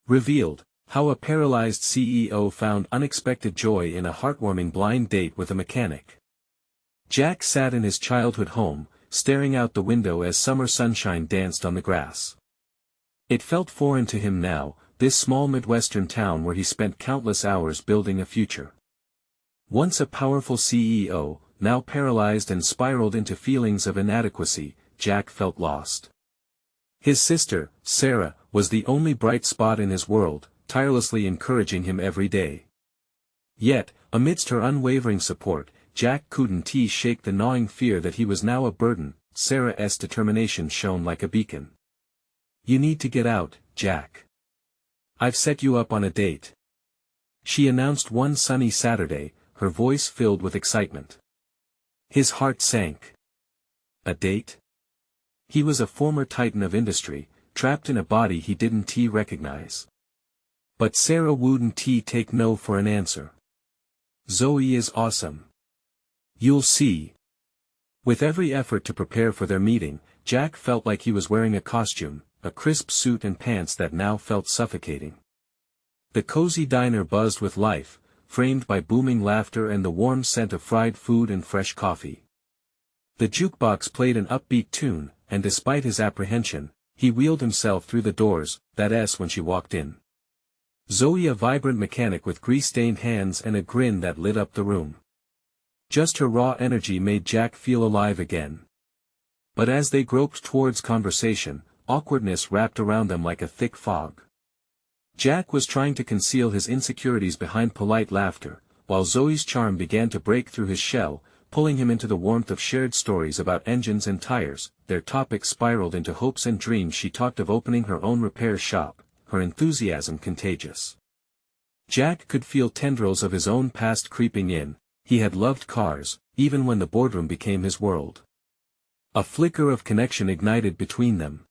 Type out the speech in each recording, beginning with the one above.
Revealed, how a paralyzed CEO found unexpected joy in a heartwarming blind date with a mechanic. Jack sat in his childhood home, staring out the window as summer sunshine danced on the grass. It felt foreign to him now, this small Midwestern town where he spent countless hours building a future. Once a powerful CEO, now paralyzed and spiraled into feelings of inadequacy, Jack felt lost. His sister, Sarah, was the only bright spot in his world, tirelessly encouraging him every day. Yet, amidst her unwavering support, Jack couldn't shake the gnawing fear that he was now a burden. Sarah's determination shone like a beacon. "You need to get out, Jack. I've set you up on a date," she announced one sunny Saturday, her voice filled with excitement. His heart sank. A date? He was a former titan of industry, trapped in a body he didn't recognize. But Sarah wouldn't take no for an answer. "Zoe is awesome. You'll see." With every effort to prepare for their meeting, Jack felt like he was wearing a costume, a crisp suit and pants that now felt suffocating. The cozy diner buzzed with life, framed by booming laughter and the warm scent of fried food and fresh coffee. The jukebox played an upbeat tune, and despite his apprehension, he wheeled himself through the doors, when she walked in. Zoe, a vibrant mechanic with grease-stained hands and a grin that lit up the room. Just her raw energy made Jack feel alive again. But as they groped towards conversation, awkwardness wrapped around them like a thick fog. Jack was trying to conceal his insecurities behind polite laughter, while Zoe's charm began to break through his shell, pulling him into the warmth of shared stories about engines and tires. Their topic spiraled into hopes and dreams. She talked of opening her own repair shop, her enthusiasm contagious. Jack could feel tendrils of his own past creeping in. He had loved cars, even when the boardroom became his world. A flicker of connection ignited between them.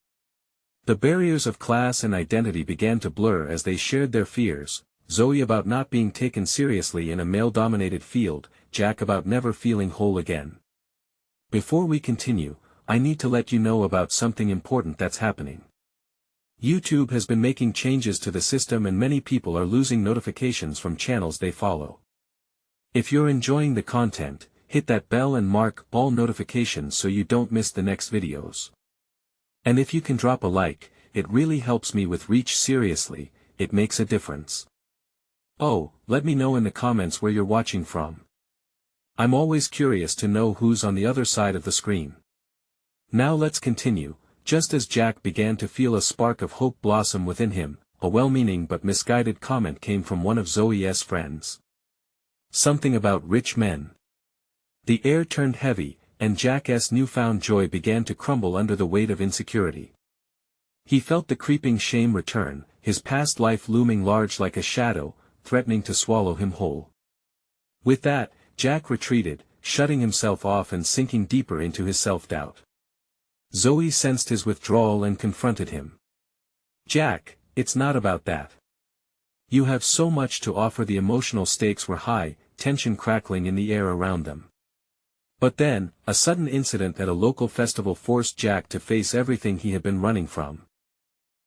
The barriers of class and identity began to blur as they shared their fears, Zoe about not being taken seriously in a male-dominated field, Jack about never feeling whole again. "Before we continue, I need to let you know about something important that's happening. YouTube has been making changes to the system and many people are losing notifications from channels they follow. If you're enjoying the content, hit that bell and mark all notifications so you don't miss the next videos. And if you can drop a like, it really helps me with reach. Seriously, it makes a difference. Oh, let me know in the comments where you're watching from. I'm always curious to know who's on the other side of the screen." Now let's continue. Just as Jack began to feel a spark of hope blossom within him, a well-meaning but misguided comment came from one of Zoe's friends. Something about rich men. The air turned heavy, and Jack's newfound joy began to crumble under the weight of insecurity. He felt the creeping shame return, his past life looming large like a shadow, threatening to swallow him whole. With that, Jack retreated, shutting himself off and sinking deeper into his self-doubt. Zoe sensed his withdrawal and confronted him. "Jack, it's not about that. You have so much to offer." The emotional stakes were high, tension crackling in the air around them. But then, a sudden incident at a local festival forced Jack to face everything he had been running from.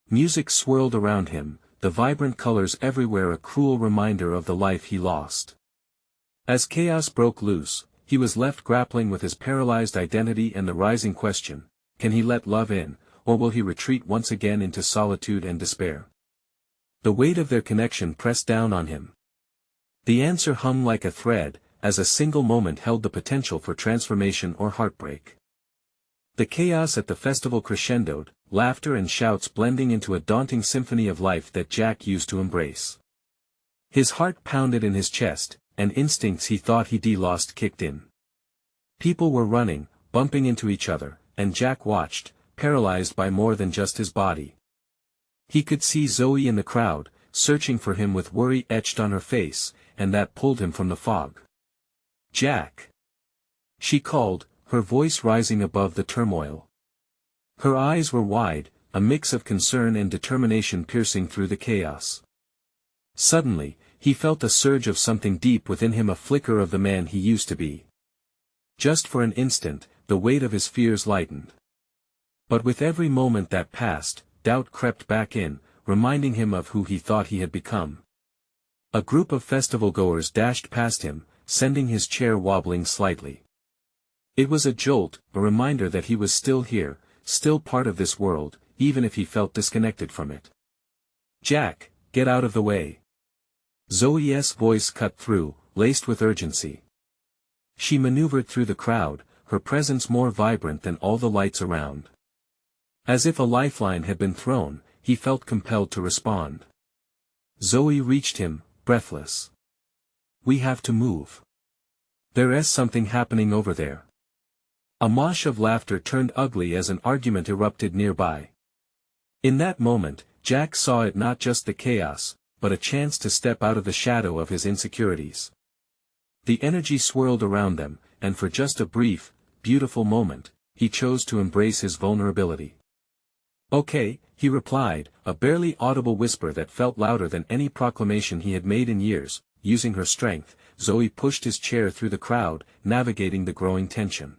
Music swirled around him, the vibrant colors everywhere a cruel reminder of the life he lost. As chaos broke loose, he was left grappling with his paralyzed identity and the rising question, can he let love in, or will he retreat once again into solitude and despair? The weight of their connection pressed down on him. The answer hung like a thread, as a single moment held the potential for transformation or heartbreak. The chaos at the festival crescendoed, laughter and shouts blending into a daunting symphony of life that Jack used to embrace. His heart pounded in his chest, and instincts he thought he'd lost kicked in. People were running, bumping into each other, and Jack watched, paralyzed by more than just his body. He could see Zoe in the crowd, searching for him with worry etched on her face, and that pulled him from the fog. "Jack!" she called, her voice rising above the turmoil. Her eyes were wide, a mix of concern and determination piercing through the chaos. Suddenly, he felt a surge of something deep within him, a flicker of the man he used to be. Just for an instant, the weight of his fears lightened. But with every moment that passed, doubt crept back in, reminding him of who he thought he had become. A group of festival-goers dashed past him, sending his chair wobbling slightly. It was a jolt, a reminder that he was still here, still part of this world, even if he felt disconnected from it. "Jack, get out of the way." Zoe's voice cut through, laced with urgency. She maneuvered through the crowd, her presence more vibrant than all the lights around. As if a lifeline had been thrown, he felt compelled to respond. Zoe reached him, breathless. "We have to move. There is something happening over there." A mosh of laughter turned ugly as an argument erupted nearby. In that moment, Jack saw it not just the chaos, but a chance to step out of the shadow of his insecurities. The energy swirled around them, and for just a brief, beautiful moment, he chose to embrace his vulnerability. "Okay," he replied, a barely audible whisper that felt louder than any proclamation he had made in years. Using her strength, Zoe pushed his chair through the crowd, navigating the growing tension.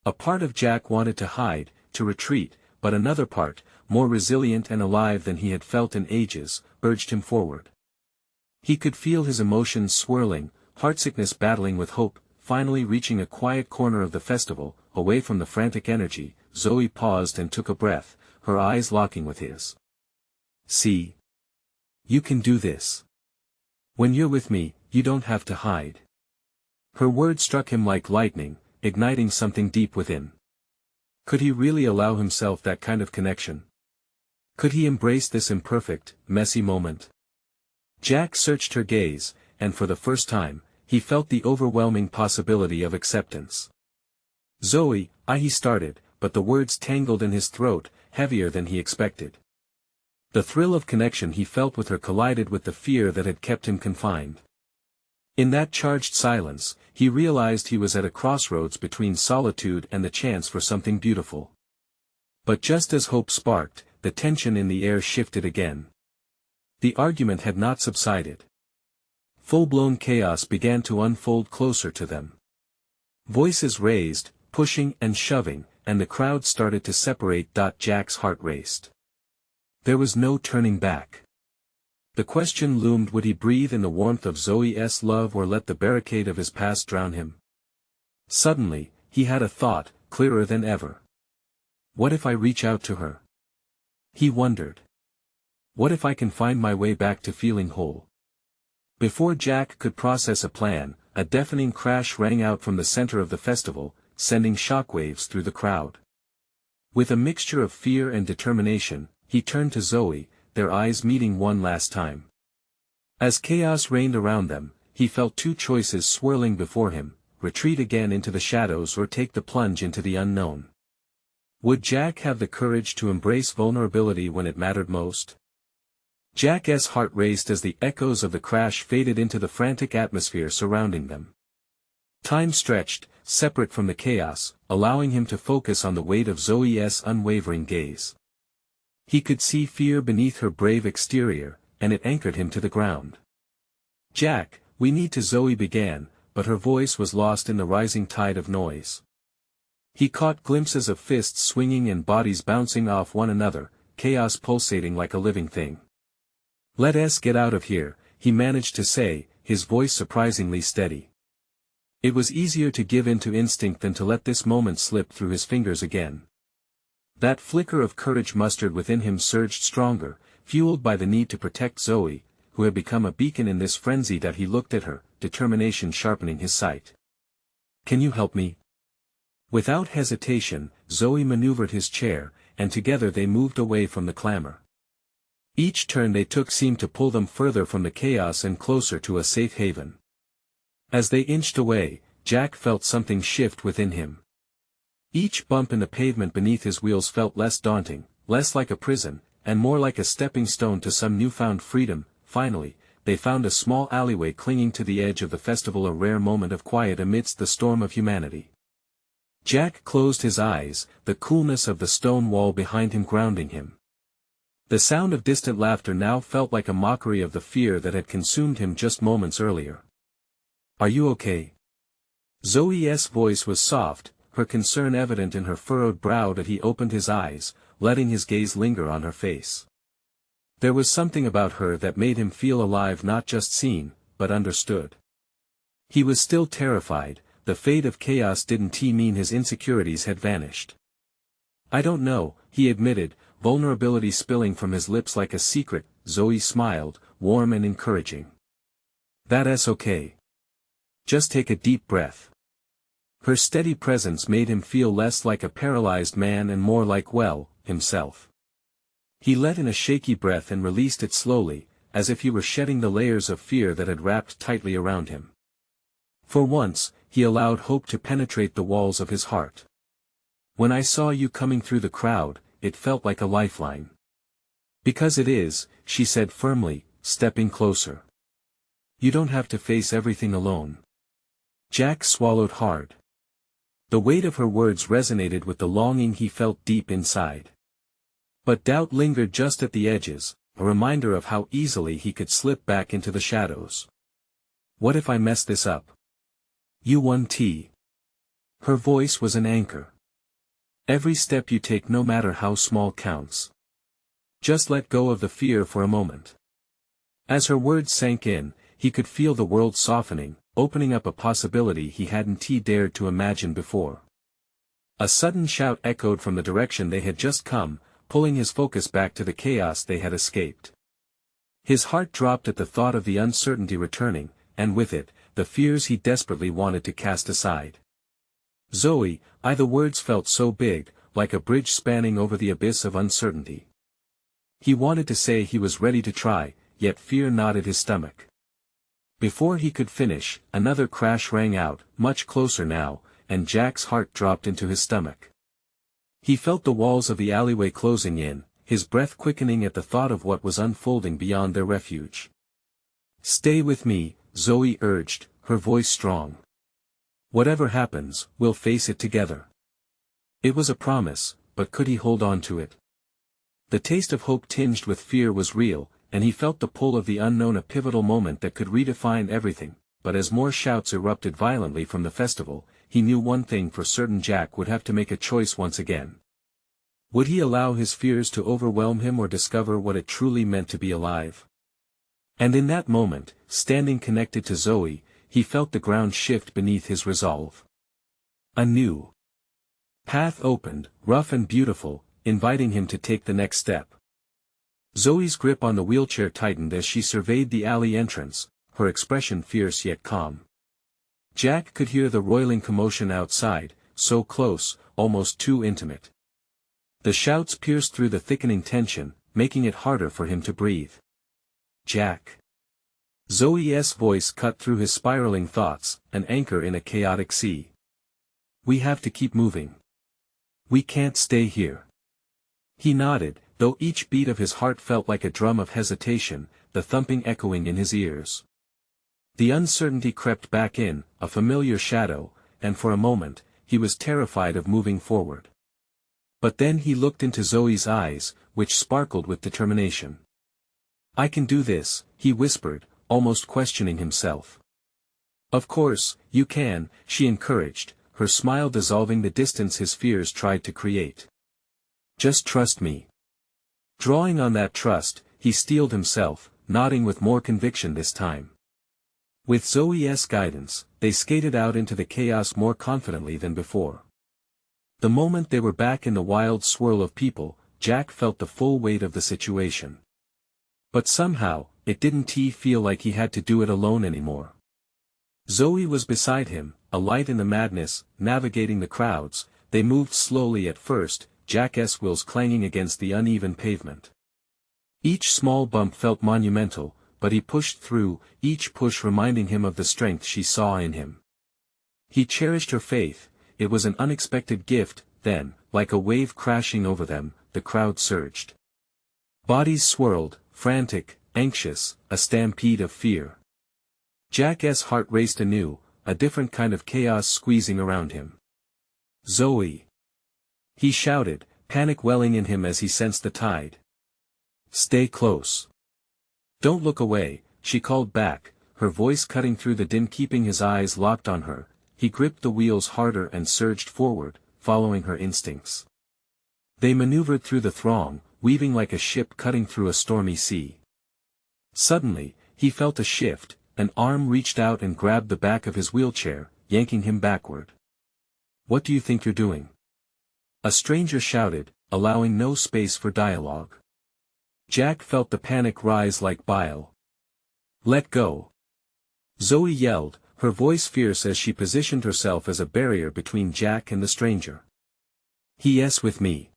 A part of Jack wanted to hide, to retreat, but another part, more resilient and alive than he had felt in ages, urged him forward. He could feel his emotions swirling, heartsickness battling with hope. Finally reaching a quiet corner of the festival, away from the frantic energy, Zoe paused and took a breath, her eyes locking with his. "See? You can do this. When you're with me, you don't have to hide." Her words struck him like lightning, igniting something deep within. Could he really allow himself that kind of connection? Could he embrace this imperfect, messy moment? Jack searched her gaze, and for the first time, he felt the overwhelming possibility of acceptance. "Zoe," he started, but the words tangled in his throat, heavier than he expected. The thrill of connection he felt with her collided with the fear that had kept him confined. In that charged silence, he realized he was at a crossroads between solitude and the chance for something beautiful. But just as hope sparked, the tension in the air shifted again. The argument had not subsided. Full-blown chaos began to unfold closer to them. Voices raised, pushing and shoving, and the crowd started to separate. Jack's heart raced. There was no turning back. The question loomed: would he breathe in the warmth of Zoe's love or let the barricade of his past drown him? Suddenly, he had a thought, clearer than ever. What if I reach out to her? He wondered. What if I can find my way back to feeling whole? Before Jack could process a plan, a deafening crash rang out from the center of the festival, sending shockwaves through the crowd. With a mixture of fear and determination, he turned to Zoe, their eyes meeting one last time. As chaos reigned around them, he felt two choices swirling before him: retreat again into the shadows or take the plunge into the unknown. Would Jack have the courage to embrace vulnerability when it mattered most? Jack's heart raced as the echoes of the crash faded into the frantic atmosphere surrounding them. Time stretched, separate from the chaos, allowing him to focus on the weight of Zoe's unwavering gaze. He could see fear beneath her brave exterior, and it anchored him to the ground. "Jack, we need to," Zoe began, but her voice was lost in the rising tide of noise. He caught glimpses of fists swinging and bodies bouncing off one another, chaos pulsating like a living thing. "Let us get out of here," he managed to say, his voice surprisingly steady. It was easier to give in to instinct than to let this moment slip through his fingers again. That flicker of courage mustered within him surged stronger, fueled by the need to protect Zoe, who had become a beacon in this frenzy. That he looked at her, determination sharpening his sight. "Can you help me?" Without hesitation, Zoe maneuvered his chair, and together they moved away from the clamor. Each turn they took seemed to pull them further from the chaos and closer to a safe haven. As they inched away, Jack felt something shift within him. Each bump in the pavement beneath his wheels felt less daunting, less like a prison, and more like a stepping stone to some newfound freedom. Finally, they found a small alleyway clinging to the edge of the festival, a rare moment of quiet amidst the storm of humanity. Jack closed his eyes, the coolness of the stone wall behind him grounding him. The sound of distant laughter now felt like a mockery of the fear that had consumed him just moments earlier. "Are you okay?" Zoe's voice was soft, her concern evident in her furrowed brow. That he opened his eyes, letting his gaze linger on her face. There was something about her that made him feel alive, not just seen, but understood. He was still terrified. The fate of chaos didn't mean his insecurities had vanished. I don't know, he admitted, vulnerability spilling from his lips like a secret. Zoe smiled, warm and encouraging. That's okay. Just take a deep breath. Her steady presence made him feel less like a paralyzed man and more like, well, himself. He let in a shaky breath and released it slowly, as if he were shedding the layers of fear that had wrapped tightly around him. For once, he allowed hope to penetrate the walls of his heart. When I saw you coming through the crowd, it felt like a lifeline. Because it is, she said firmly, stepping closer. You don't have to face everything alone. Jack swallowed hard. The weight of her words resonated with the longing he felt deep inside. But doubt lingered just at the edges, a reminder of how easily he could slip back into the shadows. What if I mess this up? You won T. Her voice was an anchor. Every step you take, no matter how small, counts. Just let go of the fear for a moment. As her words sank in, he could feel the world softening, opening up a possibility he hadn't dared to imagine before. A sudden shout echoed from the direction they had just come, pulling his focus back to the chaos they had escaped. His heart dropped at the thought of the uncertainty returning, and with it, the fears he desperately wanted to cast aside. Zoe, the words felt so big, like a bridge spanning over the abyss of uncertainty. He wanted to say he was ready to try, yet fear knotted his stomach. Before he could finish, another crash rang out, much closer now, and Jack's heart dropped into his stomach. He felt the walls of the alleyway closing in, his breath quickening at the thought of what was unfolding beyond their refuge. Stay with me, Zoe urged, her voice strong. Whatever happens, we'll face it together. It was a promise, but could he hold on to it? The taste of hope tinged with fear was real, and he felt the pull of the unknown, a pivotal moment that could redefine everything. But as more shouts erupted violently from the festival, he knew one thing for certain: Jack would have to make a choice once again. Would he allow his fears to overwhelm him or discover what it truly meant to be alive? And in that moment, standing connected to Zoe, he felt the ground shift beneath his resolve. A new path opened, rough and beautiful, inviting him to take the next step. Zoe's grip on the wheelchair tightened as she surveyed the alley entrance, her expression fierce yet calm. Jack could hear the roiling commotion outside, so close, almost too intimate. The shouts pierced through the thickening tension, making it harder for him to breathe. Jack. Zoe's voice cut through his spiraling thoughts, an anchor in a chaotic sea. We have to keep moving. We can't stay here. He nodded, though each beat of his heart felt like a drum of hesitation, the thumping echoing in his ears. The uncertainty crept back in, a familiar shadow, and for a moment, he was terrified of moving forward. But then he looked into Zoe's eyes, which sparkled with determination. I can do this, he whispered, almost questioning himself. Of course, you can, she encouraged, her smile dissolving the distance his fears tried to create. Just trust me. Drawing on that trust, he steeled himself, nodding with more conviction this time. With Zoe's guidance, they skated out into the chaos more confidently than before. The moment they were back in the wild swirl of people, Jack felt the full weight of the situation. But somehow, it didn't feel like he had to do it alone anymore. Zoe was beside him, a light in the madness, navigating the crowds. They moved slowly at first, Jack's wheels clanging against the uneven pavement. Each small bump felt monumental, but he pushed through, each push reminding him of the strength she saw in him. He cherished her faith. It was an unexpected gift. Then, like a wave crashing over them, the crowd surged. Bodies swirled, frantic, anxious, a stampede of fear. Jack's heart raced anew, a different kind of chaos squeezing around him. Zoe! He shouted, panic welling in him as he sensed the tide. Stay close. Don't look away, she called back, her voice cutting through the din, keeping his eyes locked on her. He gripped the wheels harder and surged forward, following her instincts. They maneuvered through the throng, weaving like a ship cutting through a stormy sea. Suddenly, he felt a shift, an arm reached out and grabbed the back of his wheelchair, yanking him backward. "What do you think you're doing?" a stranger shouted, allowing no space for dialogue. Jack felt the panic rise like bile. "Let go!" Zoe yelled, her voice fierce as she positioned herself as a barrier between Jack and the stranger. "Yes, with me."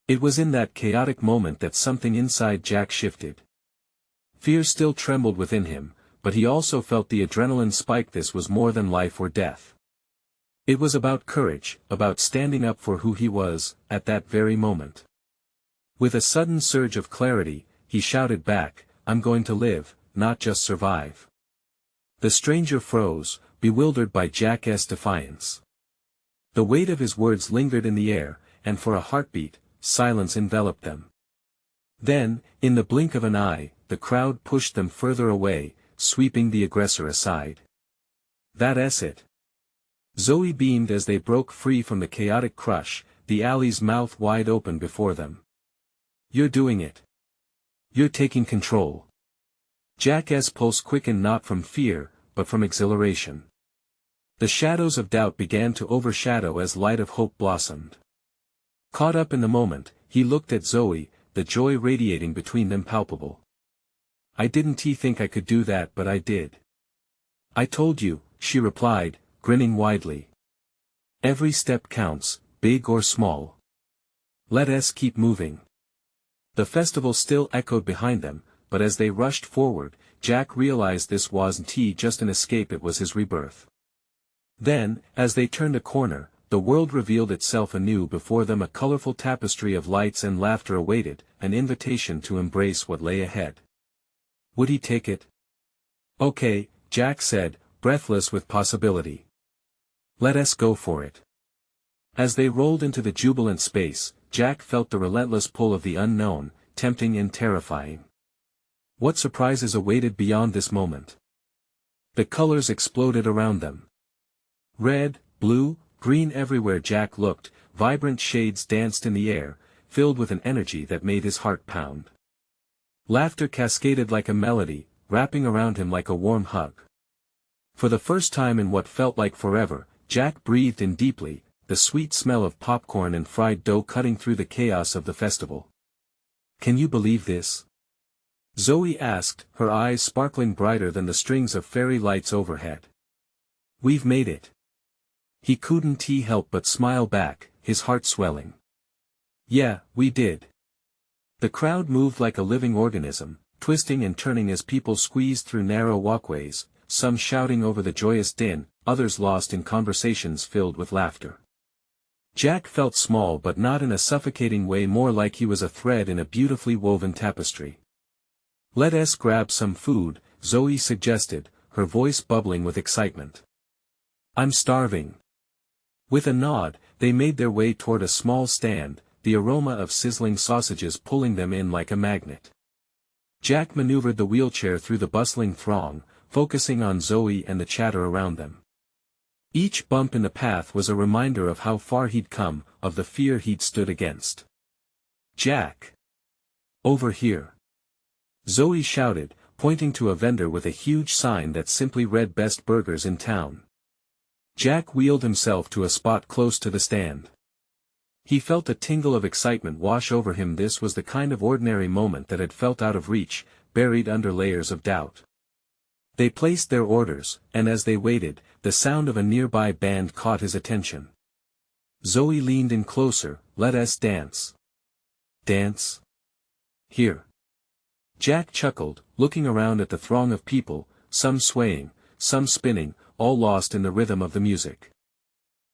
It was in that chaotic moment that something inside Jack shifted. Fear still trembled within him, but he also felt the adrenaline spike. This was more than life or death. It was about courage, about standing up for who he was, at that very moment. With a sudden surge of clarity, he shouted back, "I'm going to live, not just survive." The stranger froze, bewildered by Jack's defiance. The weight of his words lingered in the air, and for a heartbeat, silence enveloped them. Then, in the blink of an eye, the crowd pushed them further away, sweeping the aggressor aside. "That's it." Zoe beamed as they broke free from the chaotic crush, the alley's mouth wide open before them. "You're doing it. You're taking control." Jack's pulse quickened not from fear, but from exhilaration. The shadows of doubt began to overshadow as light of hope blossomed. Caught up in the moment, he looked at Zoe, the joy radiating between them palpable. "I didn't think I could do that, but I did." "I told you," she replied, grinning widely. "Every step counts, big or small. Let us keep moving." The festival still echoed behind them, but as they rushed forward, Jack realized this wasn't just an escape, it was his rebirth. Then, as they turned a corner, the world revealed itself anew before them. A colorful tapestry of lights and laughter awaited, an invitation to embrace what lay ahead. Would he take it? "Okay," Jack said, breathless with possibility. "Let us go for it." As they rolled into the jubilant space, Jack felt the relentless pull of the unknown, tempting and terrifying. What surprises awaited beyond this moment? The colors exploded around them. Red, blue, green, everywhere Jack looked, vibrant shades danced in the air, filled with an energy that made his heart pound. Laughter cascaded like a melody, wrapping around him like a warm hug. For the first time in what felt like forever, Jack breathed in deeply, the sweet smell of popcorn and fried dough cutting through the chaos of the festival. "Can you believe this?" Zoe asked, her eyes sparkling brighter than the strings of fairy lights overhead. "We've made it." He couldn't help but smile back, his heart swelling. "Yeah, we did." The crowd moved like a living organism, twisting and turning as people squeezed through narrow walkways, some shouting over the joyous din, others lost in conversations filled with laughter. Jack felt small, but not in a suffocating way, more like he was a thread in a beautifully woven tapestry. "Let us grab some food," Zoe suggested, her voice bubbling with excitement. "I'm starving." With a nod, they made their way toward a small stand, the aroma of sizzling sausages pulling them in like a magnet. Jack maneuvered the wheelchair through the bustling throng, focusing on Zoe and the chatter around them. Each bump in the path was a reminder of how far he'd come, of the fear he'd stood against. "Jack! Over here!" Zoe shouted, pointing to a vendor with a huge sign that simply read "Best Burgers in Town." Jack wheeled himself to a spot close to the stand. He felt a tingle of excitement wash over him. This was the kind of ordinary moment that had felt out of reach, buried under layers of doubt. They placed their orders, and as they waited, the sound of a nearby band caught his attention. Zoe leaned in closer. "Let us dance." "Dance? Here?" Jack chuckled, looking around at the throng of people, some swaying, some spinning, all lost in the rhythm of the music.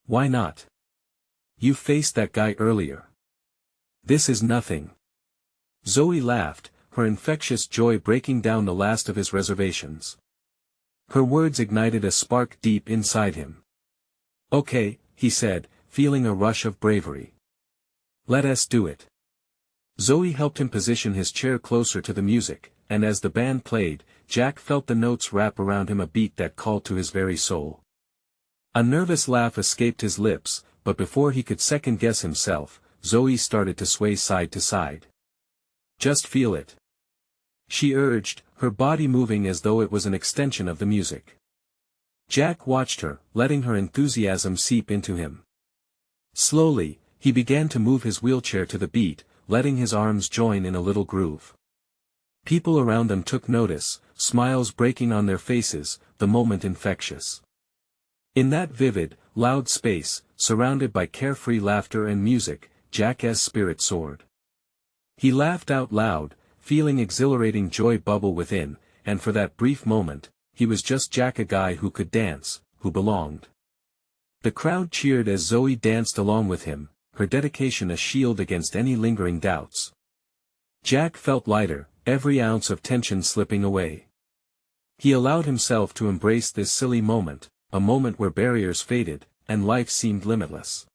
"Why not? You faced that guy earlier. This is nothing." Zoe laughed, her infectious joy breaking down the last of his reservations. Her words ignited a spark deep inside him. "Okay," he said, feeling a rush of bravery. "Let us do it." Zoe helped him position his chair closer to the music, and as the band played, Jack felt the notes wrap around him, a beat that called to his very soul. A nervous laugh escaped his lips, but before he could second-guess himself, Zoe started to sway side to side. Just feel it. She urged, her body moving as though it was an extension of the music. Jack watched her, letting her enthusiasm seep into him. Slowly, he began to move his wheelchair to the beat, letting his arms join in a little groove. People around them took notice, smiles breaking on their faces, the moment infectious. In that vivid, loud space, surrounded by carefree laughter and music, Jack's spirit soared. He laughed out loud, feeling exhilarating joy bubble within, and for that brief moment, he was just Jack, a guy who could dance, who belonged. The crowd cheered as Zoe danced along with him, her dedication a shield against any lingering doubts. Jack felt lighter, every ounce of tension slipping away. He allowed himself to embrace this silly moment, a moment where barriers faded, and life seemed limitless.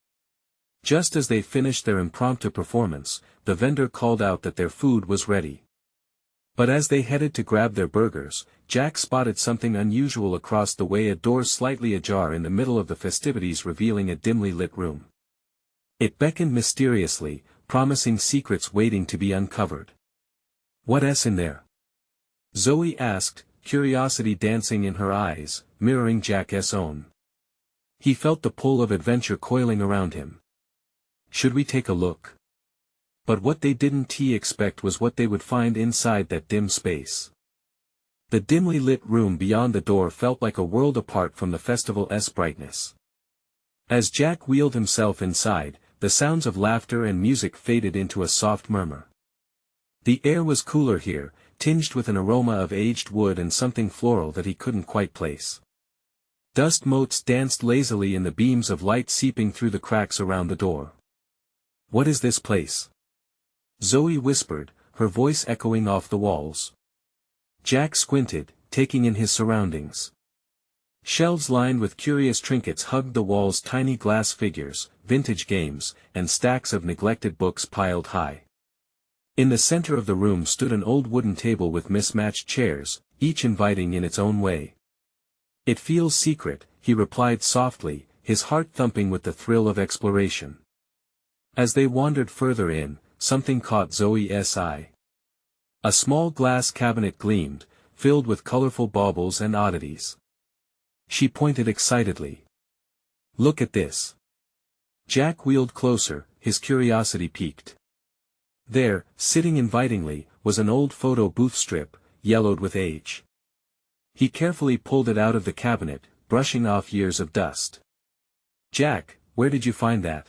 Just as they finished their impromptu performance, the vendor called out that their food was ready. But as they headed to grab their burgers, Jack spotted something unusual across the way, a door slightly ajar in the middle of the festivities revealing a dimly lit room. It beckoned mysteriously, promising secrets waiting to be uncovered. "What's in there?" Zoe asked, curiosity dancing in her eyes, mirroring Jack's own. He felt the pull of adventure coiling around him. "Should we take a look?" But what they didn't expect was what they would find inside that dim space. The dimly lit room beyond the door felt like a world apart from the festival's brightness. As Jack wheeled himself inside, the sounds of laughter and music faded into a soft murmur. The air was cooler here, tinged with an aroma of aged wood and something floral that he couldn't quite place. Dust motes danced lazily in the beams of light seeping through the cracks around the door. "What is this place?" Zoe whispered, her voice echoing off the walls. Jack squinted, taking in his surroundings. Shelves lined with curious trinkets hugged the walls, tiny glass figures, vintage games, and stacks of neglected books piled high. In the center of the room stood an old wooden table with mismatched chairs, each inviting in its own way. "It feels secret," he replied softly, his heart thumping with the thrill of exploration. As they wandered further in, something caught Zoe's eye. A small glass cabinet gleamed, filled with colorful baubles and oddities. She pointed excitedly. "Look at this." Jack wheeled closer, his curiosity piqued. There, sitting invitingly, was an old photo booth strip, yellowed with age. He carefully pulled it out of the cabinet, brushing off years of dust. "Jack, where did you find that?"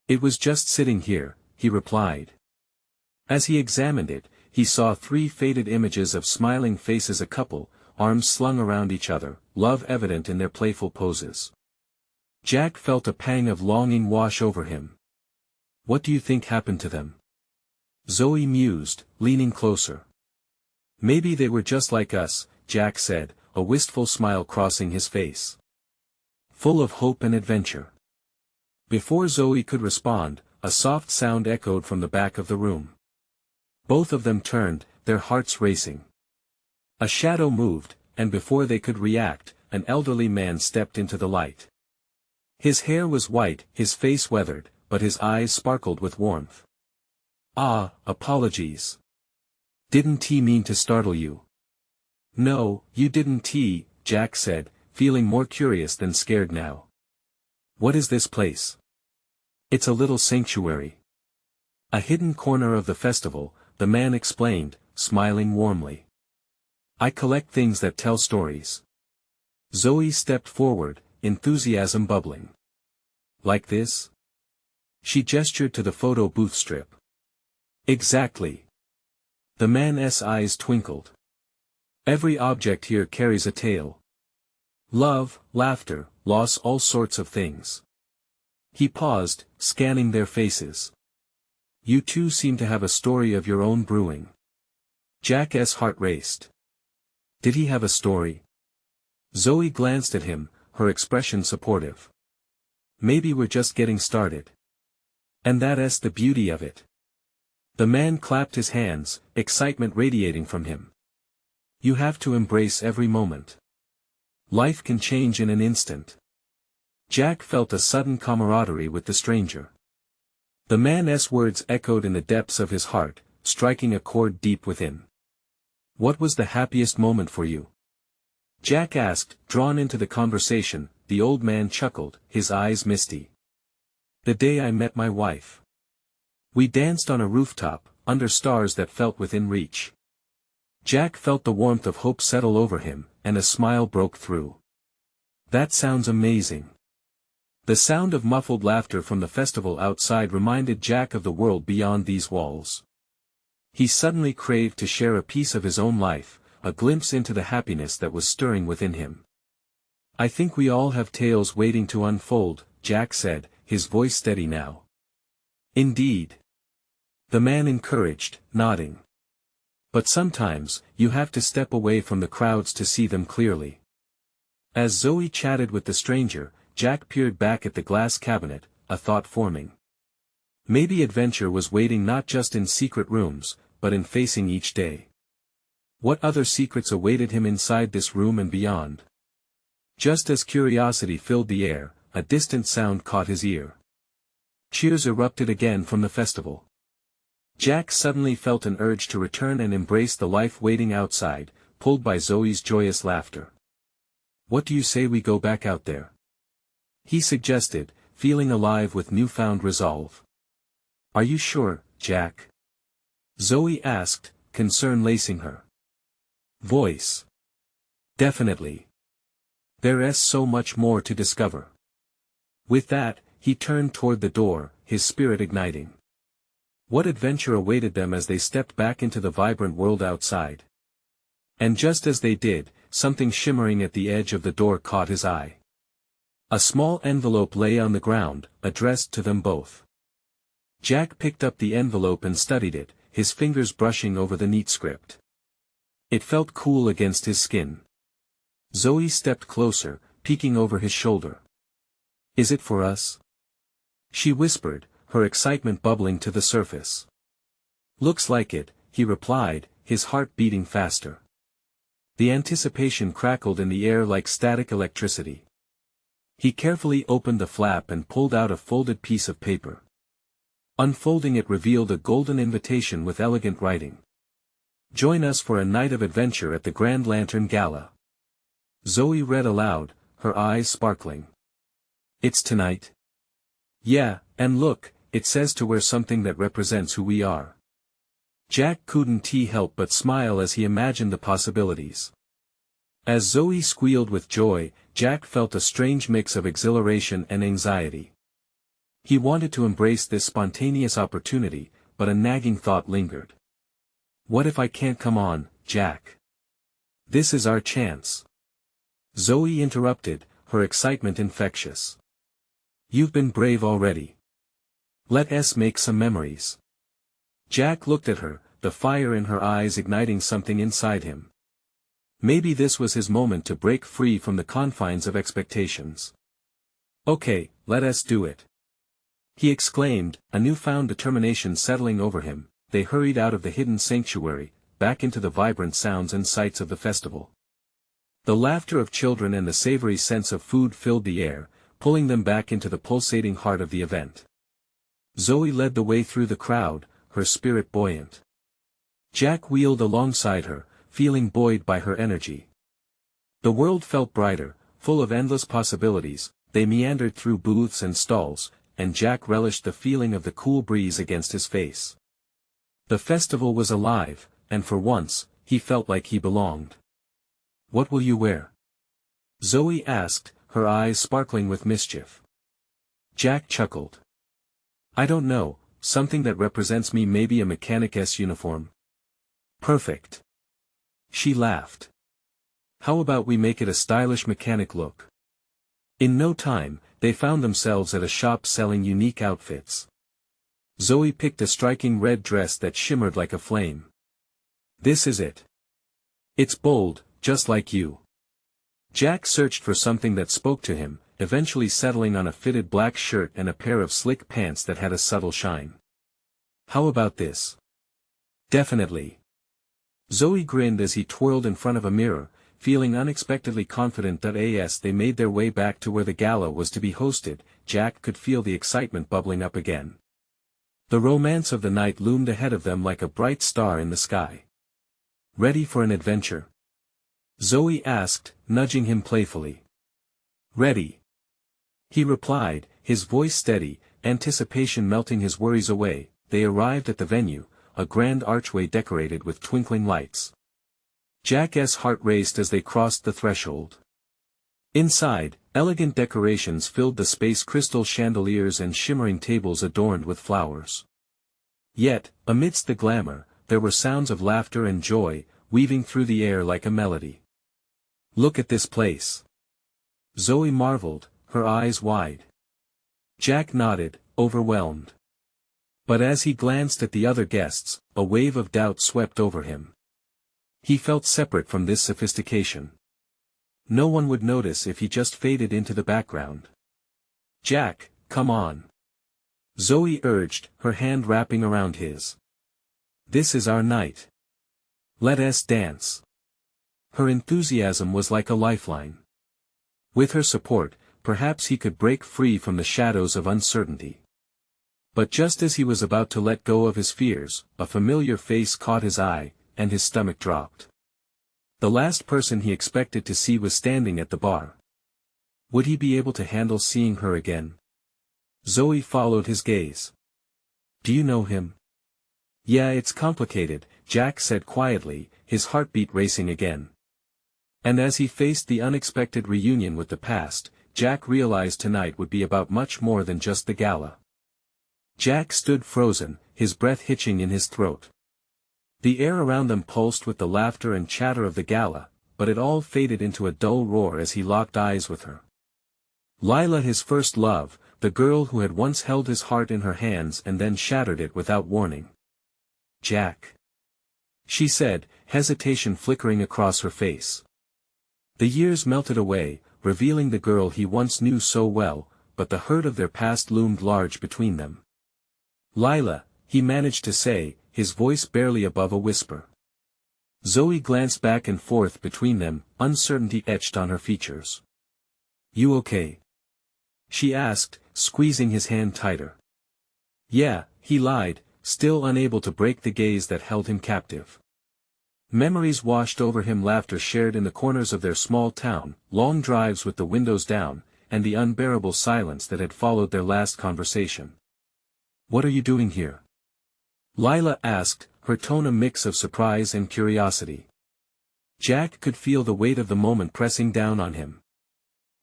"It was just sitting here," he replied. As he examined it, he saw 3 faded images of smiling faces, a couple, arms slung around each other, love evident in their playful poses. Jack felt a pang of longing wash over him. "What do you think happened to them?" Zoe mused, leaning closer. "Maybe they were just like us," Jack said, a wistful smile crossing his face. "Full of hope and adventure." Before Zoe could respond, a soft sound echoed from the back of the room. Both of them turned, their hearts racing. A shadow moved, and before they could react, an elderly man stepped into the light. His hair was white, his face weathered, but his eyes sparkled with warmth. "Ah, apologies. Didn't mean to startle you." "No, you didn't," Jack said, feeling more curious than scared now. "What is this place?" "It's a little sanctuary. A hidden corner of the festival," the man explained, smiling warmly. "I collect things that tell stories." Zoe stepped forward, enthusiasm bubbling. "Like this?" She gestured to the photo booth strip. "Exactly." The man's eyes twinkled. "Every object here carries a tale. Love, laughter, loss, all sorts of things." He paused, scanning their faces. "You two seem to have a story of your own brewing." Jack's heart raced. Did he have a story? Zoe glanced at him, her expression supportive. "Maybe we're just getting started. And that's the beauty of it." The man clapped his hands, excitement radiating from him. "You have to embrace every moment. Life can change in an instant." Jack felt a sudden camaraderie with the stranger. The man's words echoed in the depths of his heart, striking a chord deep within. "What was the happiest moment for you?" Jack asked, drawn into the conversation. The old man chuckled, his eyes misty. "The day I met my wife. We danced on a rooftop, under stars that felt within reach." Jack felt the warmth of hope settle over him, and a smile broke through. "That sounds amazing." The sound of muffled laughter from the festival outside reminded Jack of the world beyond these walls. He suddenly craved to share a piece of his own life, a glimpse into the happiness that was stirring within him. "I think we all have tales waiting to unfold," Jack said, his voice steady now. "Indeed." The man encouraged, nodding. "But sometimes, you have to step away from the crowds to see them clearly." As Zoe chatted with the stranger, Jack peered back at the glass cabinet, a thought forming. Maybe adventure was waiting not just in secret rooms, but in facing each day. What other secrets awaited him inside this room and beyond? Just as curiosity filled the air, a distant sound caught his ear. Cheers erupted again from the festival. Jack suddenly felt an urge to return and embrace the life waiting outside, pulled by Zoe's joyous laughter. "What do you say we go back out there?" he suggested, feeling alive with newfound resolve. "Are you sure, Jack?" Zoe asked, concern lacing her voice. "Definitely. There's so much more to discover." With that, he turned toward the door, his spirit igniting. What adventure awaited them as they stepped back into the vibrant world outside? And just as they did, something shimmering at the edge of the door caught his eye. A small envelope lay on the ground, addressed to them both. Jack picked up the envelope and studied it, his fingers brushing over the neat script. It felt cool against his skin. Zoe stepped closer, peeking over his shoulder. "Is it for us?" she whispered, her excitement bubbling to the surface. "Looks like it," he replied, his heart beating faster. The anticipation crackled in the air like static electricity. He carefully opened the flap and pulled out a folded piece of paper. Unfolding it revealed a golden invitation with elegant writing. "Join us for a night of adventure at the Grand Lantern Gala." Zoe read aloud, her eyes sparkling. "It's tonight?" "Yeah, and look, it says to wear something that represents who we are." Jack couldn't help but smile as he imagined the possibilities. As Zoe squealed with joy, Jack felt a strange mix of exhilaration and anxiety. He wanted to embrace this spontaneous opportunity, but a nagging thought lingered. "What if I can't come on, Jack? This is our chance." Zoe interrupted, her excitement infectious. "You've been brave already. Let us make some memories." Jack looked at her, the fire in her eyes igniting something inside him. Maybe this was his moment to break free from the confines of expectations. "Okay, let us do it," he exclaimed, a newfound determination settling over him. They hurried out of the hidden sanctuary, back into the vibrant sounds and sights of the festival. The laughter of children and the savory sense of food filled the air, pulling them back into the pulsating heart of the event. Zoe led the way through the crowd, her spirit buoyant. Jack wheeled alongside her, feeling buoyed by her energy. The world felt brighter, full of endless possibilities. They meandered through booths and stalls, and Jack relished the feeling of the cool breeze against his face. The festival was alive, and for once, he felt like he belonged. "What will you wear?" Zoe asked, her eyes sparkling with mischief. Jack chuckled. "I don't know, something that represents me, maybe a mechanic's uniform." "Perfect." She laughed. "How about we make it a stylish mechanic look?" In no time, they found themselves at a shop selling unique outfits. Zoe picked a striking red dress that shimmered like a flame. "This is it. It's bold, just like you." Jack searched for something that spoke to him, eventually settling on a fitted black shirt and a pair of slick pants that had a subtle shine. "How about this?" "Definitely." Zoe grinned as he twirled in front of a mirror, feeling unexpectedly confident that as they made their way back to where the gala was to be hosted, Jack could feel the excitement bubbling up again. The romance of the night loomed ahead of them like a bright star in the sky. Ready for an adventure? Zoe asked, nudging him playfully. Ready. He replied, his voice steady, anticipation melting his worries away. They arrived at the venue, a grand archway decorated with twinkling lights. Jack's heart raced as they crossed the threshold. Inside, elegant decorations filled the space, crystal chandeliers and shimmering tables adorned with flowers. Yet, amidst the glamour, there were sounds of laughter and joy, weaving through the air like a melody. Look at this place. Zoe marveled, her eyes wide. Jack nodded, overwhelmed. But as he glanced at the other guests, a wave of doubt swept over him. He felt separate from this sophistication. No one would notice if he just faded into the background. Jack, come on. Zoe urged, her hand wrapping around his. This is our night. Let us dance. Her enthusiasm was like a lifeline. With her support, perhaps he could break free from the shadows of uncertainty. But just as he was about to let go of his fears, a familiar face caught his eye, and his stomach dropped. The last person he expected to see was standing at the bar. Would he be able to handle seeing her again? Zoe followed his gaze. Do you know him? Yeah, it's complicated, Jack said quietly, his heartbeat racing again. And as he faced the unexpected reunion with the past, Jack realized tonight would be about much more than just the gala. Jack stood frozen, his breath hitching in his throat. The air around them pulsed with the laughter and chatter of the gala, but it all faded into a dull roar as he locked eyes with her. Lila, his first love, the girl who had once held his heart in her hands and then shattered it without warning. Jack. She said, hesitation flickering across her face. The years melted away, revealing the girl he once knew so well, but the hurt of their past loomed large between them. Lila, he managed to say, his voice barely above a whisper. Zoe glanced back and forth between them, uncertainty etched on her features. You okay? She asked, squeezing his hand tighter. Yeah, he lied, still unable to break the gaze that held him captive. Memories washed over him, laughter shared in the corners of their small town, long drives with the windows down, and the unbearable silence that had followed their last conversation. What are you doing here? Lila asked, her tone a mix of surprise and curiosity. Jack could feel the weight of the moment pressing down on him.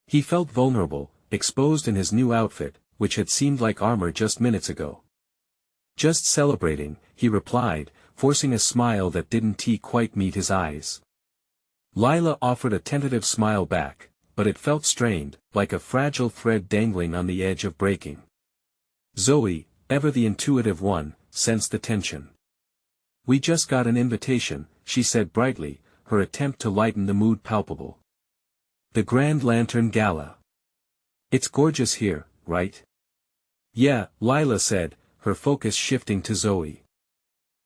He felt vulnerable, exposed in his new outfit, which had seemed like armor just minutes ago. Just celebrating, he replied, forcing a smile that didn't quite meet his eyes. Lila offered a tentative smile back, but it felt strained, like a fragile thread dangling on the edge of breaking. Zoe, ever the intuitive one, sensed the tension. We just got an invitation, she said brightly, her attempt to lighten the mood palpable. The Grand Lantern Gala. It's gorgeous here, right? Yeah, Lila said, her focus shifting to Zoe.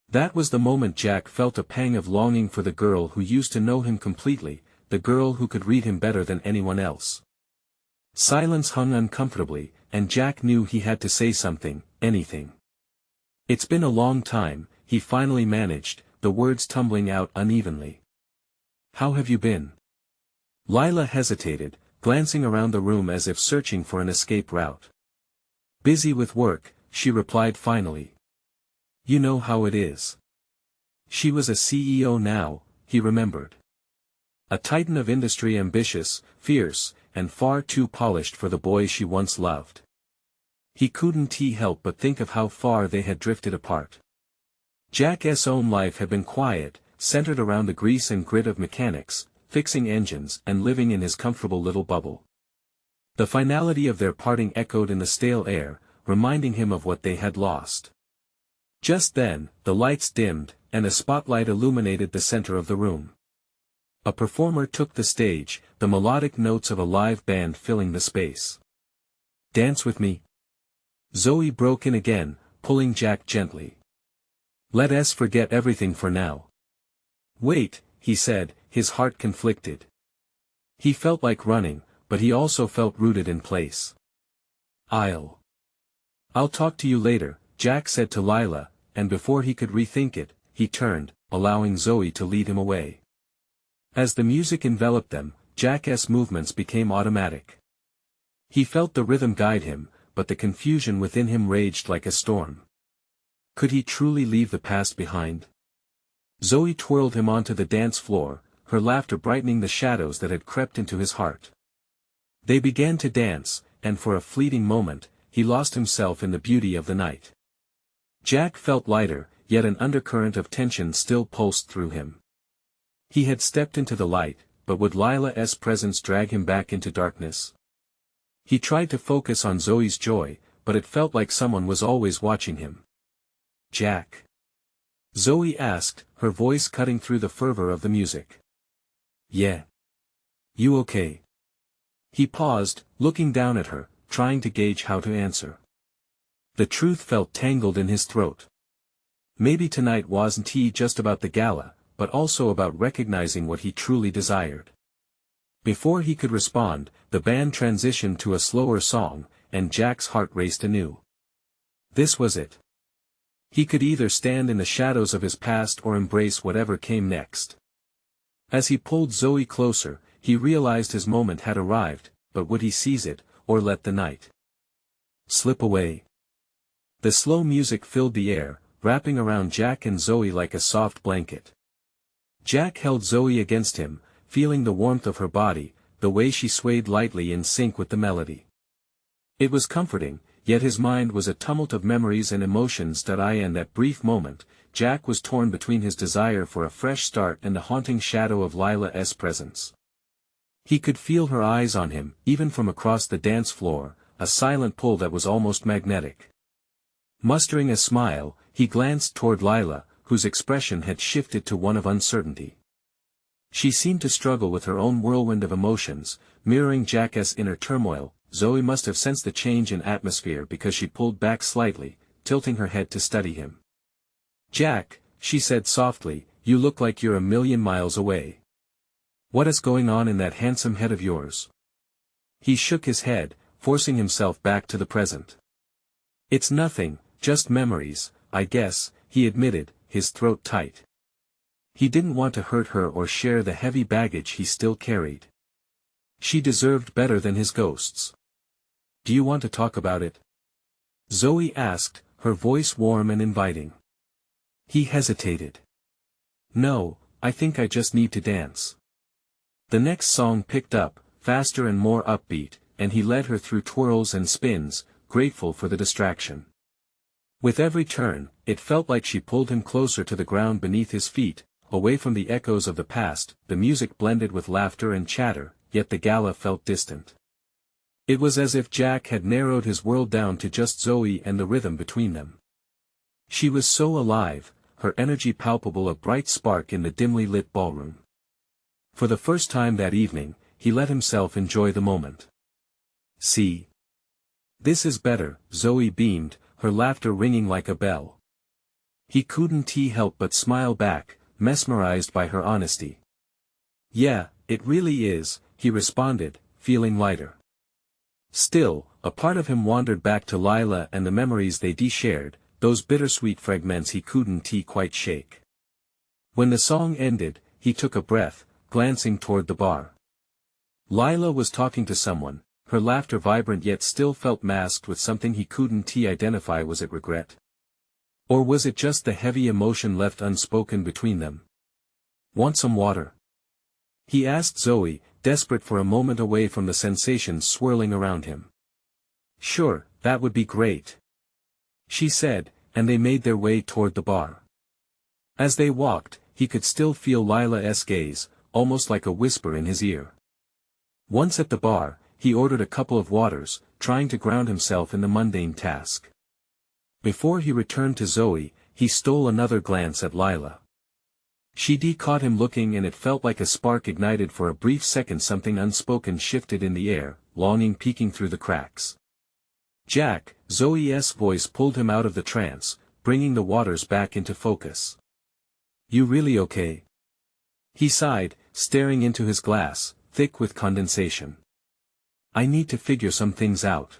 That was the moment Jack felt a pang of longing for the girl who used to know him completely, the girl who could read him better than anyone else. Silence hung uncomfortably, and Jack knew he had to say something, anything. It's been a long time, he finally managed, the words tumbling out unevenly. How have you been? Lila hesitated, glancing around the room as if searching for an escape route. Busy with work, she replied finally. You know how it is. She was a CEO now, he remembered. A titan of industry, ambitious, fierce, and far too polished for the boy she once loved. He couldn't help but think of how far they had drifted apart. Jack's own life had been quiet, centered around the grease and grit of mechanics, fixing engines and living in his comfortable little bubble. The finality of their parting echoed in the stale air, reminding him of what they had lost. Just then, the lights dimmed, and a spotlight illuminated the center of the room. A performer took the stage, the melodic notes of a live band filling the space. Dance with me? Zoe broke in again, pulling Jack gently. Let us forget everything for now. Wait, he said, his heart conflicted. He felt like running, but he also felt rooted in place. I'll talk to you later, Jack said to Lila, and before he could rethink it, he turned, allowing Zoe to lead him away. As the music enveloped them, Jack's movements became automatic. He felt the rhythm guide him, but the confusion within him raged like a storm. Could he truly leave the past behind? Zoe twirled him onto the dance floor, her laughter brightening the shadows that had crept into his heart. They began to dance, and for a fleeting moment, he lost himself in the beauty of the night. Jack felt lighter, yet an undercurrent of tension still pulsed through him. He had stepped into the light, but would Lila's presence drag him back into darkness? He tried to focus on Zoe's joy, but it felt like someone was always watching him. Jack? Zoe asked, her voice cutting through the fervor of the music. Yeah. You okay? He paused, looking down at her, trying to gauge how to answer. The truth felt tangled in his throat. Maybe tonight wasn't he just about the gala, but also about recognizing what he truly desired. Before he could respond, the band transitioned to a slower song, and Jack's heart raced anew. This was it. He could either stand in the shadows of his past or embrace whatever came next. As he pulled Zoe closer, he realized his moment had arrived, but would he seize it, or let the night slip away? The slow music filled the air, wrapping around Jack and Zoe like a soft blanket. Jack held Zoe against him, feeling the warmth of her body, the way she swayed lightly in sync with the melody. It was comforting, yet his mind was a tumult of memories and emotions that in that brief moment, Jack was torn between his desire for a fresh start and the haunting shadow of Lila's presence. He could feel her eyes on him, even from across the dance floor, a silent pull that was almost magnetic. Mustering a smile, he glanced toward Lila, whose expression had shifted to one of uncertainty. She seemed to struggle with her own whirlwind of emotions, mirroring Jack's inner turmoil. Zoe must have sensed the change in atmosphere because she pulled back slightly, tilting her head to study him. Jack, she said softly, you look like you're a million miles away. What is going on in that handsome head of yours? He shook his head, forcing himself back to the present. It's nothing, just memories, I guess, he admitted, his throat tight. He didn't want to hurt her or share the heavy baggage he still carried. She deserved better than his ghosts. Do you want to talk about it? Zoe asked, her voice warm and inviting. He hesitated. No, I think I just need to dance. The next song picked up, faster and more upbeat, and he led her through twirls and spins, grateful for the distraction. With every turn, it felt like she pulled him closer to the ground beneath his feet, away from the echoes of the past. The music blended with laughter and chatter, yet the gala felt distant. It was as if Jack had narrowed his world down to just Zoe and the rhythm between them. She was so alive, her energy palpable, a bright spark in the dimly lit ballroom. For the first time that evening, he let himself enjoy the moment. See? This is better, Zoe beamed, her laughter ringing like a bell. He couldn't help but smile back, mesmerized by her honesty. Yeah, it really is, he responded, feeling lighter. Still, a part of him wandered back to Lila and the memories they shared, those bittersweet fragments he couldn't quite shake. When the song ended, he took a breath, glancing toward the bar. Lila was talking to someone, her laughter vibrant yet still felt masked with something he couldn't identify. Was it regret? Or was it just the heavy emotion left unspoken between them? Want some water? He asked Zoe, desperate for a moment away from the sensations swirling around him. Sure, that would be great, she said, and they made their way toward the bar. As they walked, he could still feel Lila's gaze, almost like a whisper in his ear. Once at the bar, he ordered a couple of waters, trying to ground himself in the mundane task. Before he returned to Zoe, he stole another glance at Lila. She caught him looking, and it felt like a spark ignited. For a brief second something unspoken shifted in the air, longing peeking through the cracks. Jack, Zoe's voice pulled him out of the trance, bringing the waters back into focus. You really okay? He sighed, staring into his glass, thick with condensation. I need to figure some things out.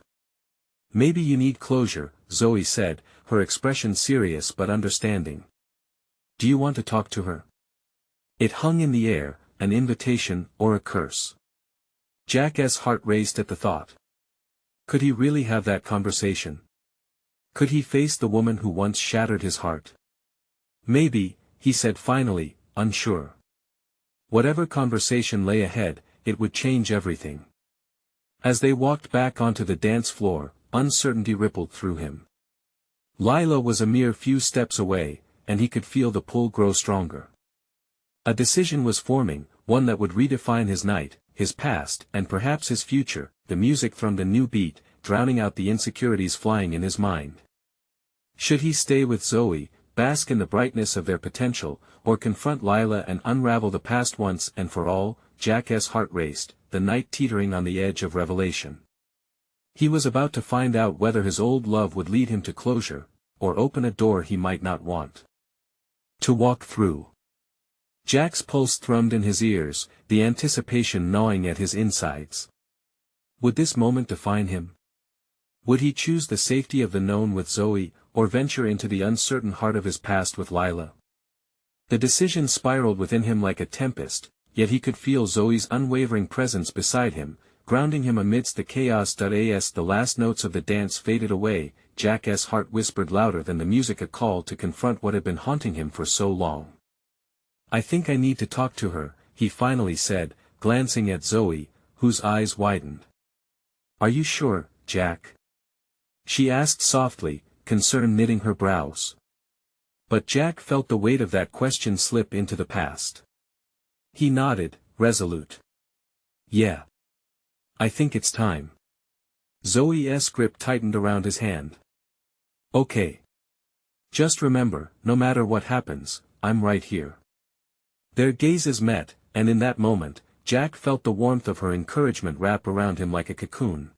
Maybe you need closure, Zoe said, her expression serious but understanding. Do you want to talk to her? It hung in the air, an invitation or a curse. Jack's heart raced at the thought. Could he really have that conversation? Could he face the woman who once shattered his heart? Maybe, he said finally, unsure. Whatever conversation lay ahead, it would change everything. As they walked back onto the dance floor, uncertainty rippled through him. Lila was a mere few steps away, and he could feel the pull grow stronger. A decision was forming, one that would redefine his night, his past, and perhaps his future. The music thrummed a new beat, drowning out the insecurities flying in his mind. Should he stay with Zoe, bask in the brightness of their potential, or confront Lila and unravel the past once and for all? Jack's heart raced, the night teetering on the edge of revelation. He was about to find out whether his old love would lead him to closure, or open a door he might not want to walk through. Jack's pulse thrummed in his ears, the anticipation gnawing at his insides. Would this moment define him? Would he choose the safety of the known with Zoe, or venture into the uncertain heart of his past with Lila? The decision spiraled within him like a tempest, yet he could feel Zoe's unwavering presence beside him, grounding him amidst the chaos. As the last notes of the dance faded away, Jack's heart whispered louder than the music, a call to confront what had been haunting him for so long. I think I need to talk to her, he finally said, glancing at Zoe, whose eyes widened. Are you sure, Jack? She asked softly, concern knitting her brows. But Jack felt the weight of that question slip into the past. He nodded, resolute. Yeah. I think it's time. Zoe's grip tightened around his hand. Okay. Just remember, no matter what happens, I'm right here. Their gazes met, and in that moment, Jack felt the warmth of her encouragement wrap around him like a cocoon.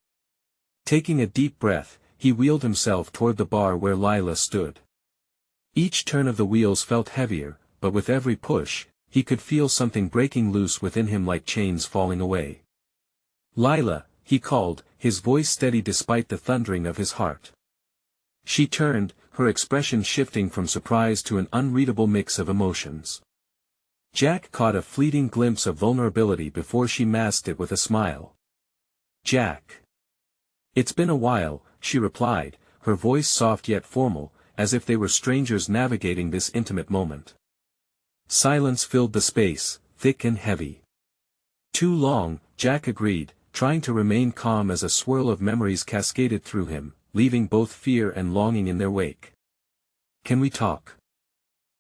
Taking a deep breath, he wheeled himself toward the bar where Lila stood. Each turn of the wheels felt heavier, but with every push, he could feel something breaking loose within him like chains falling away. Lila, he called, his voice steady despite the thundering of his heart. She turned, her expression shifting from surprise to an unreadable mix of emotions. Jack caught a fleeting glimpse of vulnerability before she masked it with a smile. Jack. It's been a while, she replied, her voice soft yet formal, as if they were strangers navigating this intimate moment. Silence filled the space, thick and heavy. Too long, Jack agreed, trying to remain calm as a swirl of memories cascaded through him, leaving both fear and longing in their wake. Can we talk?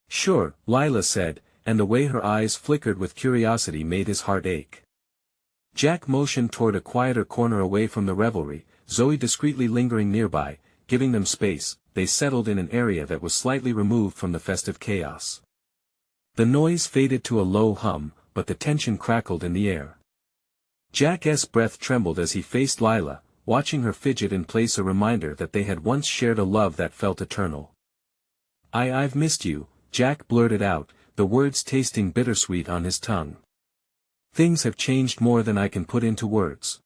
Sure, Lila said, and the way her eyes flickered with curiosity made his heart ache. Jack motioned toward a quieter corner away from the revelry, Zoe discreetly lingering nearby, giving them space. They settled in an area that was slightly removed from the festive chaos. The noise faded to a low hum, but the tension crackled in the air. Jack's breath trembled as he faced Lila, watching her fidget in place, a reminder that they had once shared a love that felt eternal. I've missed you, Jack blurted out, the words tasting bittersweet on his tongue. Things have changed more than I can put into words.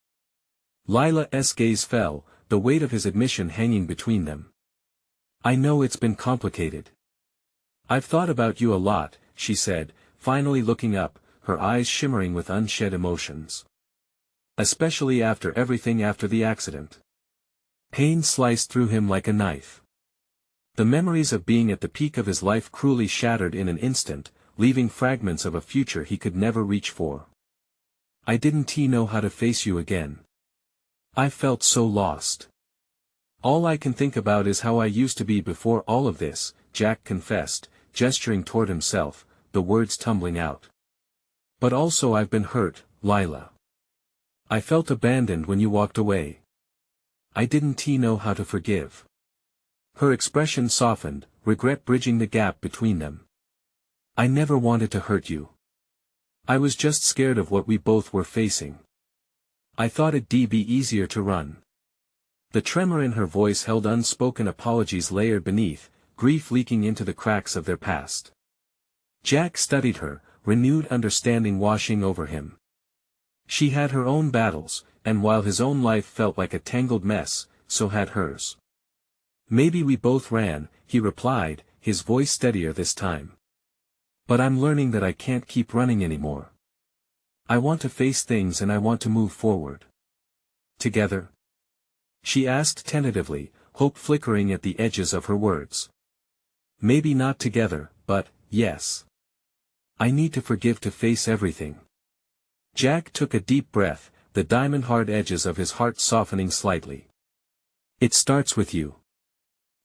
Lila's gaze fell, the weight of his admission hanging between them. I know it's been complicated. I've thought about you a lot, she said, finally looking up, her eyes shimmering with unshed emotions. Especially after everything after the accident. Pain sliced through him like a knife. The memories of being at the peak of his life cruelly shattered in an instant, leaving fragments of a future he could never reach for. I didn't know how to face you again. I felt so lost. All I can think about is how I used to be before all of this, Jack confessed, gesturing toward himself, the words tumbling out. But also I've been hurt, Lila. I felt abandoned when you walked away. I didn't know how to forgive. Her expression softened, regret bridging the gap between them. I never wanted to hurt you. I was just scared of what we both were facing. I thought it'd be easier to run. The tremor in her voice held unspoken apologies layered beneath, grief leaking into the cracks of their past. Jack studied her, renewed understanding washing over him. She had her own battles, and while his own life felt like a tangled mess, so had hers. Maybe we both ran, he replied, his voice steadier this time. But I'm learning that I can't keep running anymore. I want to face things and I want to move forward. Together? She asked tentatively, hope flickering at the edges of her words. Maybe not together, but, yes. I need to forgive to face everything. Jack took a deep breath, the diamond-hard edges of his heart softening slightly. It starts with you.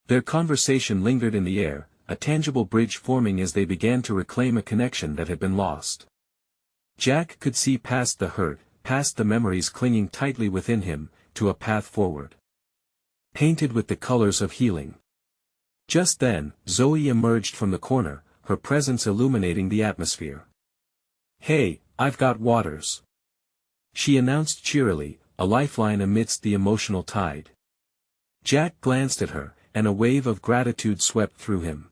Their conversation lingered in the air, a tangible bridge forming as they began to reclaim a connection that had been lost. Jack could see past the hurt, past the memories clinging tightly within him, to a path forward. Painted with the colors of healing. Just then, Zoe emerged from the corner, her presence illuminating the atmosphere. Hey, I've got waters. She announced cheerily, a lifeline amidst the emotional tide. Jack glanced at her, and a wave of gratitude swept through him.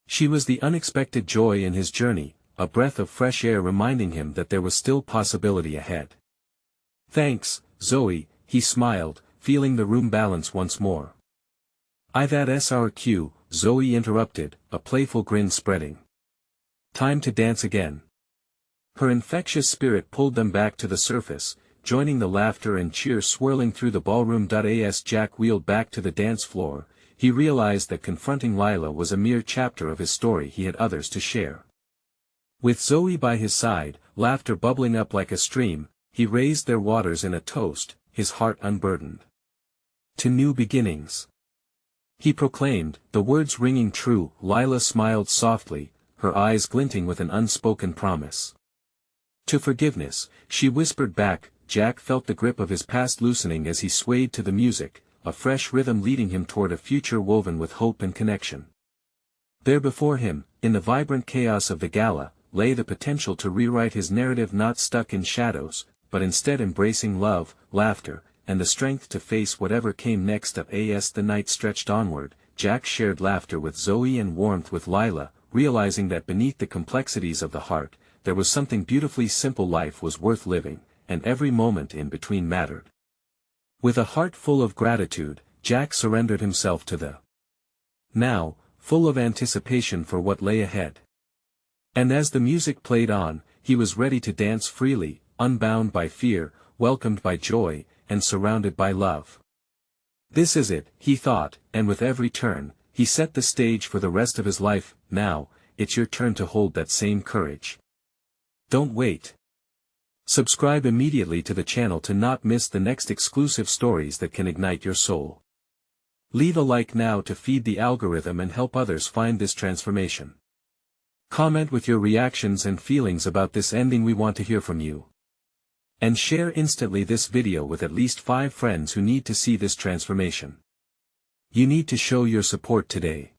She was the unexpected joy in his journey, a breath of fresh air reminding him that there was still possibility ahead. Thanks, Zoe, he smiled, feeling the room balance once more. I've had SRQ, Zoe interrupted, a playful grin spreading. Time to dance again. Her infectious spirit pulled them back to the surface, joining the laughter and cheer swirling through the ballroom. As Jack wheeled back to the dance floor, he realized that confronting Lila was a mere chapter of his story. He had others to share. With Zoe by his side, laughter bubbling up like a stream, he raised their waters in a toast, his heart unburdened. To new beginnings. He proclaimed, the words ringing true. Lila smiled softly, her eyes glinting with an unspoken promise. To forgiveness, she whispered back. Jack felt the grip of his past loosening as he swayed to the music, a fresh rhythm leading him toward a future woven with hope and connection. There before him, in the vibrant chaos of the gala, lay the potential to rewrite his narrative, not stuck in shadows, but instead embracing love, laughter, and the strength to face whatever came next. As the night stretched onward, Jack shared laughter with Zoe and warmth with Lila, realizing that beneath the complexities of the heart, there was something beautifully simple. Life was worth living, and every moment in between mattered. With a heart full of gratitude, Jack surrendered himself to the now, full of anticipation for what lay ahead. And as the music played on, he was ready to dance freely, unbound by fear, welcomed by joy, and surrounded by love. This is it, he thought, and with every turn, he set the stage for the rest of his life. Now, it's your turn to hold that same courage. Don't wait. Subscribe immediately to the channel to not miss the next exclusive stories that can ignite your soul. Leave a like now to feed the algorithm and help others find this transformation. Comment with your reactions and feelings about this ending. We want to hear from you. And share instantly this video with at least 5 friends who need to see this transformation. You need to show your support today.